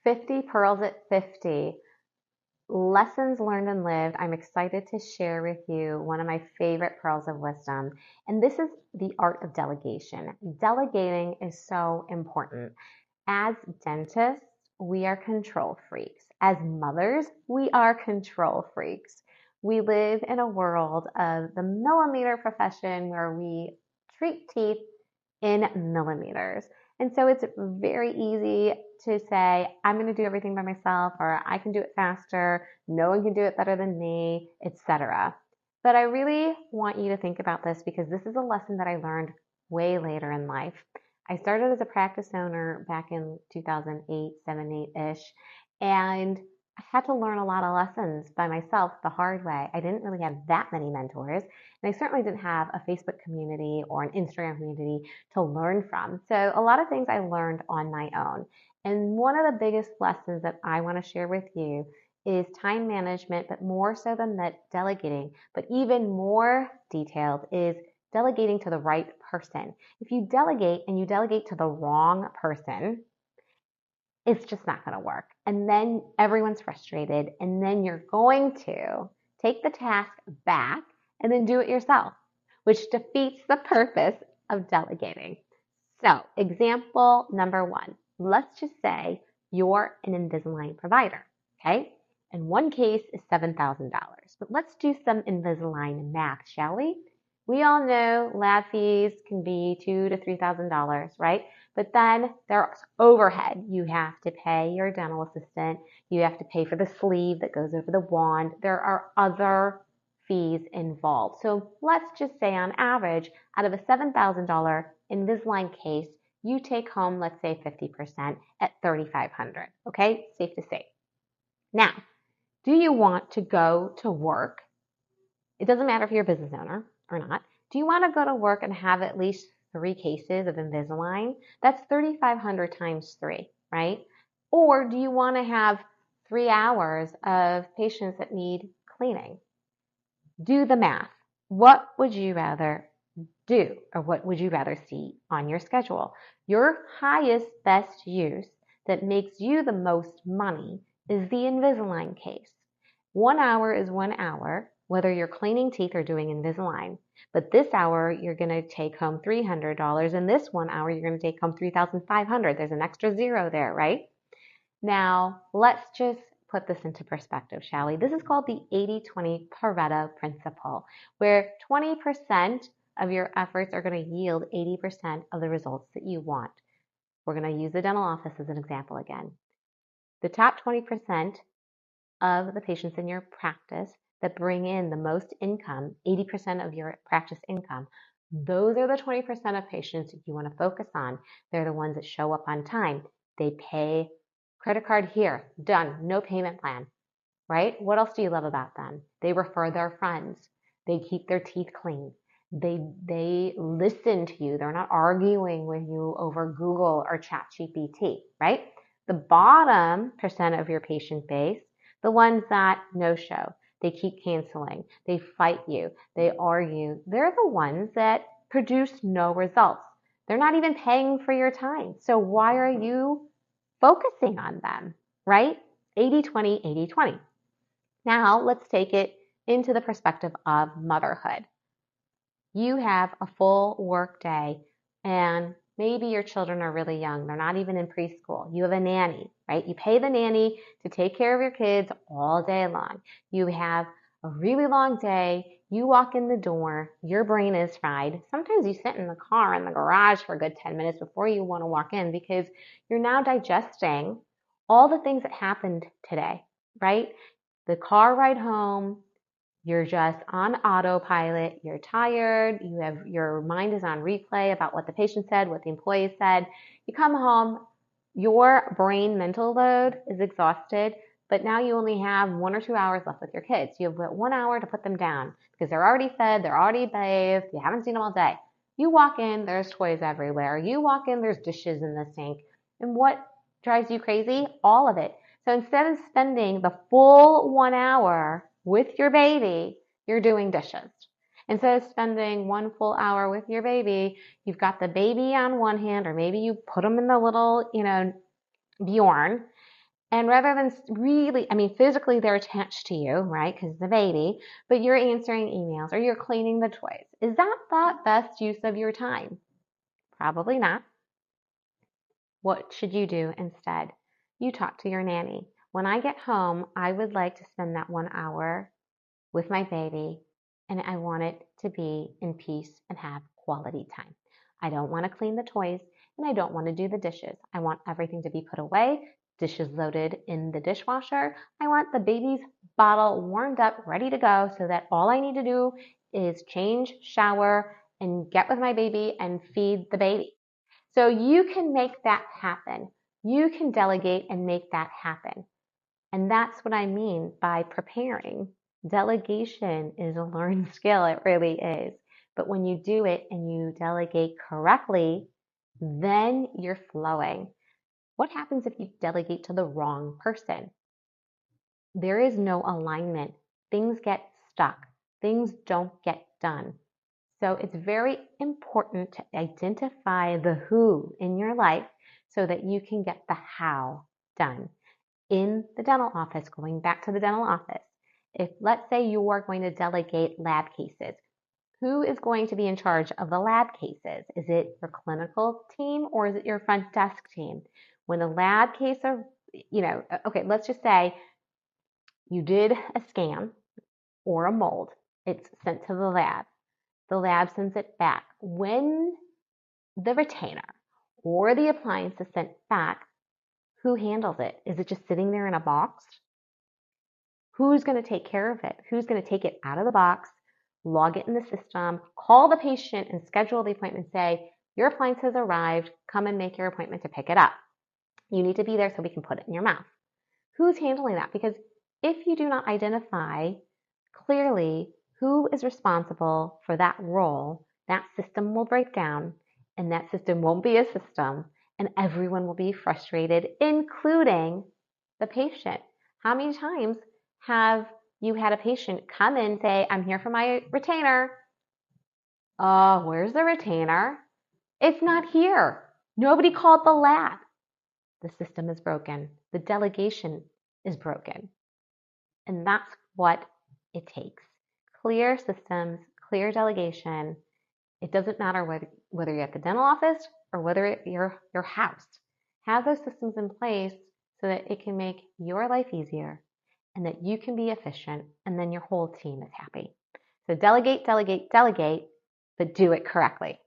50 Pearls at 50. Lessons learned and lived. I'm excited to share with you one of my favorite pearls of wisdom. And this is the art of delegation. Delegating is so important. As dentists, we are control freaks. As mothers, we are control freaks. We live in a world of the millimeter profession where we treat teeth in millimeters. And so it's very easy to say, I'm going to do everything by myself, or I can do it faster, no one can do it better than me, etc. But I really want you to think about this because this is a lesson that I learned way later in life. I started as a practice owner back in 2008, 7, 8-ish, and I had to learn a lot of lessons by myself the hard way. I didn't really have that many mentors, and I certainly didn't have a Facebook community or an Instagram community to learn from. So a lot of things I learned on my own. And one of the biggest lessons that I want to share with you is time management, but more so than that, delegating. But even more detailed is delegating to the right person. If you delegate and you delegate to the wrong person, it's just not going to work. And then everyone's frustrated. And then you're going to take the task back and then do it yourself, which defeats the purpose of delegating. So, example number one, let's just say you're an Invisalign provider, okay? And one case is $7,000. But let's do some Invisalign math, shall we? We all know lab fees can be $2,000 to $3,000, right? But then there's overhead. You have to pay your dental assistant. You have to pay for the sleeve that goes over the wand. There are other fees involved. So let's just say on average, out of a $7,000 Invisalign case, you take home, let's say 50% at $3,500. Okay, safe to say. Now, do you want to go to work? It doesn't matter if you're a business owner or not. Do you want to go to work and have at least 3 cases of Invisalign? That's 3,500 times 3, right? Or do you want to have 3 hours of patients that need cleaning? Do the math. What would you rather do, or what would you rather see on your schedule? Your highest, best use that makes you the most money is the Invisalign case. 1 hour is 1 hour, whether you're cleaning teeth or doing Invisalign. But this hour, you're going to take home $300, and this 1 hour, you're going to take home $3,500. There's an extra zero there, right? Now, let's just put this into perspective, shall we? This is called the 80-20 Pareto principle, where 20% of your efforts are going to yield 80% of the results that you want. We're going to use the dental office as an example again. The top 20% of the patients in your practice that bring in the most income, 80% of your practice income, those are the 20% of patients you want to focus on. They're the ones that show up on time. They pay credit card here, done, no payment plan, right? What else do you love about them? They refer their friends. They keep their teeth clean. They listen to you. They're not arguing with you over Google or ChatGPT, right? The bottom percent of your patient base, the ones that no show, they keep canceling, they fight you, they argue, they're the ones that produce no results. They're not even paying for your time. So why are you focusing on them, right? 80-20, 80-20. Now let's take it into the perspective of motherhood. You have a full work day and maybe your children are really young. They're not even in preschool. You have a nanny, right? You pay the nanny to take care of your kids all day long. You have a really long day. You walk in the door, your brain is fried. Sometimes you sit in the car in the garage for a good 10 minutes before you want to walk in because you're now digesting all the things that happened today, right? The car ride home, you're just on autopilot, you're tired, your mind is on replay about what the patient said, what the employee said. You come home, your brain mental load is exhausted, but now you only have 1 or 2 hours left with your kids. You have 1 hour to put them down because they're already fed, they're already bathed, you haven't seen them all day. You walk in, there's toys everywhere. You walk in, there's dishes in the sink. And what drives you crazy? All of it. So instead of spending the full 1 hour with your baby, you're doing dishes. Instead of spending 1 full hour with your baby, you've got the baby on one hand, or maybe you put them in the little, Bjorn, And rather than really, physically they're attached to you, right? Because it's a baby, but you're answering emails or you're cleaning the toys. Is that the best use of your time? Probably not. What should you do instead? You talk to your nanny. When I get home, I would like to spend that 1 hour with my baby, and I want it to be in peace and have quality time. I don't want to clean the toys, and I don't want to do the dishes. I want everything to be put away, dishes loaded in the dishwasher. I want the baby's bottle warmed up, ready to go, so that all I need to do is change, shower, and get with my baby and feed the baby. So you can make that happen. You can delegate and make that happen. And that's what I mean by preparing. Delegation is a learned skill, it really is. But when you do it and you delegate correctly, then you're flowing. What happens if you delegate to the wrong person? There is no alignment. Things get stuck. Things don't get done. So it's very important to identify the who in your life so that you can get the how done. In the dental office, going back to the dental office, if let's say you are going to delegate lab cases, who is going to be in charge of the lab cases? Is it your clinical team or is it your front desk team? When a lab case okay, let's just say you did a scan or a mold, it's sent to the lab. The lab sends it back. When the retainer or the appliance is sent back, who handles it? Is it just sitting there in a box? Who's going to take care of it? Who's going to take it out of the box, log it in the system, call the patient and schedule the appointment, say, your appliance has arrived, come and make your appointment to pick it up. You need to be there so we can put it in your mouth. Who's handling that? Because if you do not identify clearly who is responsible for that role, that system will break down and that system won't be a system and everyone will be frustrated, including the patient. How many times have you had a patient come in and say, I'm here for my retainer? Oh, where's the retainer? It's not here. Nobody called the lab. The system is broken. The delegation is broken. And that's what it takes. Clear systems, clear delegation. It doesn't matter whether you're at the dental office or whether you're your house. Have those systems in place so that it can make your life easier and that you can be efficient and then your whole team is happy. So delegate, delegate, delegate, but do it correctly.